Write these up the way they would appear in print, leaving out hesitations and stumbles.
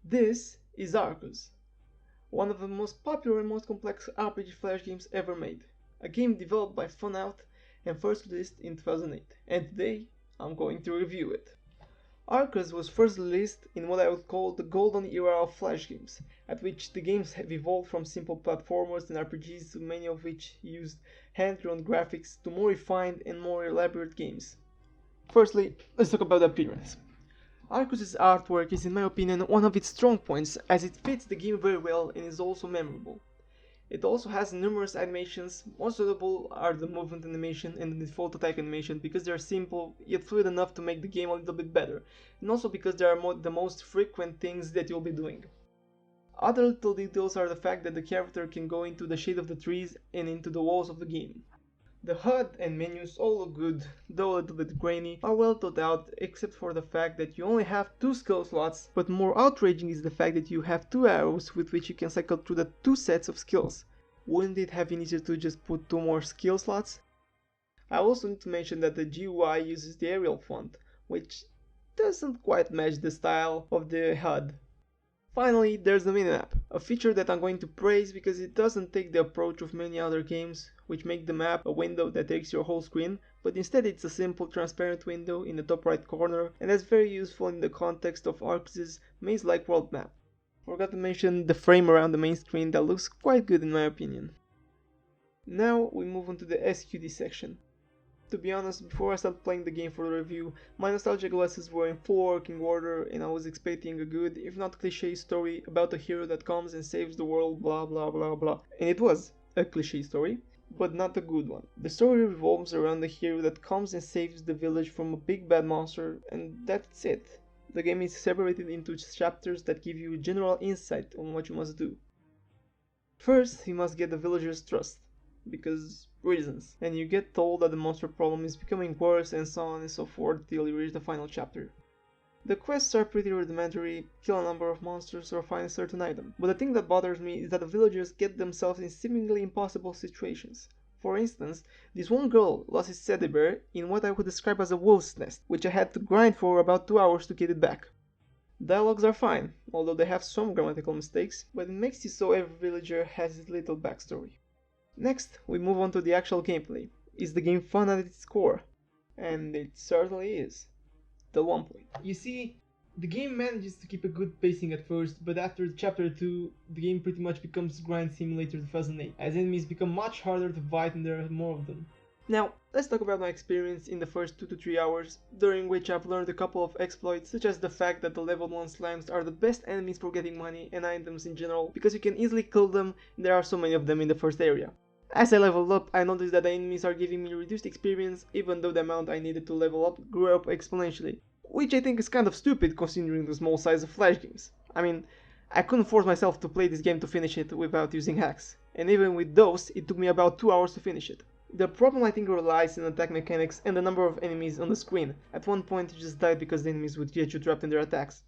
This is Arcuz, one of the most popular and most complex RPG Flash games ever made. A game developed by Funout and first released in 2008, and today I'm going to review it. Arcuz was first released in what I would call the golden era of Flash games, at which the games have evolved from simple platformers and RPGs to many of which used hand-drawn graphics to more refined and more elaborate games. Firstly, let's talk about the appearance. Arcuz's artwork is in my opinion one of its strong points as it fits the game very well and is also memorable. It also has numerous animations. Most notable are the movement animation and the default attack animation because they are simple yet fluid enough to make the game a little bit better, and also because they are the most frequent things that you'll be doing. Other little details are the fact that the character can go into the shade of the trees and into the walls of the game. The HUD and menus all look good, though a little bit grainy, are well thought out except for the fact that you only have 2 skill slots, but more outraging is the fact that you have 2 arrows with which you can cycle through the 2 sets of skills. Wouldn't it have been easier to just put 2 more skill slots? I also need to mention that the GUI uses the Arial font, which doesn't quite match the style of the HUD. Finally, there's the minimap, a feature that I'm going to praise because it doesn't take the approach of many other games, which make the map a window that takes your whole screen, but instead it's a simple transparent window in the top right corner, and that's very useful in the context of Arcuz's maze-like world map. Forgot to mention the frame around the main screen that looks quite good in my opinion. Now we move on to the SQD section. To be honest, before I started playing the game for the review, my nostalgia glasses were in full working order and I was expecting a good, if not cliché story about a hero that comes and saves the world, blah blah blah blah. And it was a cliché story, but not a good one. The story revolves around the hero that comes and saves the village from a big bad monster, and that's it. The game is separated into chapters that give you general insight on what you must do. First, you must get the villagers' trust, because reasons, and you get told that the monster problem is becoming worse and so on and so forth till you reach the final chapter. The quests are pretty rudimentary, kill a number of monsters or find a certain item, but the thing that bothers me is that the villagers get themselves in seemingly impossible situations. For instance, this one girl lost his teddy bear in what I would describe as a wolf's nest, which I had to grind for about 2 hours to get it back. Dialogues are fine, although they have some grammatical mistakes, but it makes it so every villager has its little backstory. Next, we move on to the actual gameplay. Is the game fun at its core? And it certainly is. The 1 point. You see, the game manages to keep a good pacing at first, but after chapter 2, the game pretty much becomes Grind Simulator 2008, as enemies become much harder to fight and there are more of them. Now, let's talk about my experience in the first 2 to 3 hours, during which I've learned a couple of exploits, such as the fact that the level 1 slimes are the best enemies for getting money and items in general, because you can easily kill them and there are so many of them in the first area. As I leveled up, I noticed that the enemies are giving me reduced experience, even though the amount I needed to level up grew up exponentially, which I think is kind of stupid considering the small size of Flash games. I mean, I couldn't force myself to play this game to finish it without using hacks, and even with those, it took me about 2 hours to finish it. The problem I think relies in attack mechanics and the number of enemies on the screen. At one point you just died because the enemies would get you trapped in their attacks.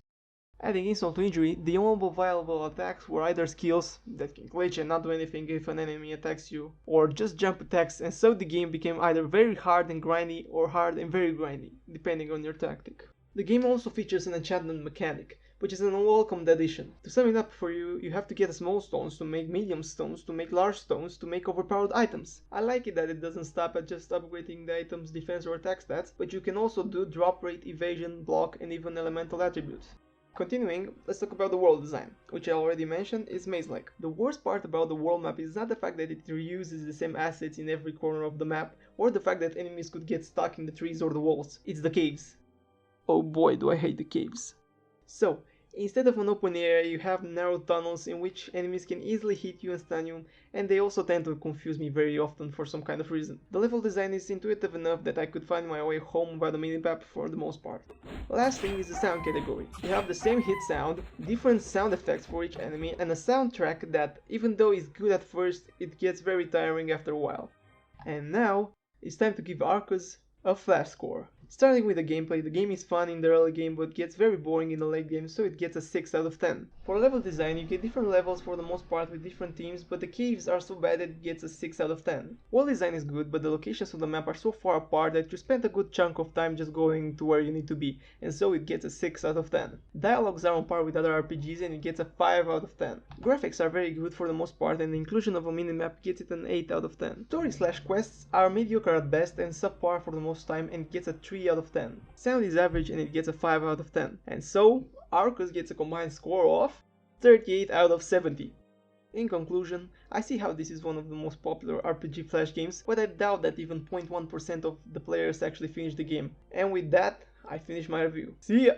Adding insult to injury, the only viable attacks were either skills that can glitch and not do anything if an enemy attacks you, or just jump attacks, and so the game became either very hard and grindy or hard and very grindy, depending on your tactic. The game also features an enchantment mechanic, which is an unwelcomed addition. To sum it up for you, you have to get small stones to make medium stones to make large stones to make overpowered items. I like it that it doesn't stop at just upgrading the item's defense or attack stats, but you can also do drop rate, evasion, block, and even elemental attributes. Continuing, let's talk about the world design, which I already mentioned is maze-like. The worst part about the world map is not the fact that it reuses the same assets in every corner of the map, or the fact that enemies could get stuck in the trees or the walls. It's the caves. Oh boy, do I hate the caves. So, instead of an open area, you have narrow tunnels in which enemies can easily hit you and stun you, and they also tend to confuse me very often for some kind of reason. The level design is intuitive enough that I could find my way home by the minimap for the most part. Last thing is the sound category. You have the same hit sound, different sound effects for each enemy, and a soundtrack that, even though is good at first, it gets very tiring after a while. And now, it's time to give Arcuz a flash score. Starting with the gameplay, the game is fun in the early game but gets very boring in the late game, so it gets a 6 out of 10. For level design, you get different levels for the most part with different teams, but the caves are so bad that it gets a 6 out of 10. World design is good, but the locations of the map are so far apart that you spend a good chunk of time just going to where you need to be, and so it gets a 6 out of 10. Dialogues are on par with other RPGs and it gets a 5 out of 10. Graphics are very good for the most part, and the inclusion of a minimap gets it an 8 out of 10. Story/quests are mediocre at best and subpar for the most time, and it gets a 3 out of 10. Sound is average and it gets a 5 out of 10. And so, Arcuz gets a combined score of 38 out of 70. In conclusion, I see how this is one of the most popular RPG Flash games, but I doubt that even 0.1% of the players actually finish the game. And with that, I finish my review. See ya!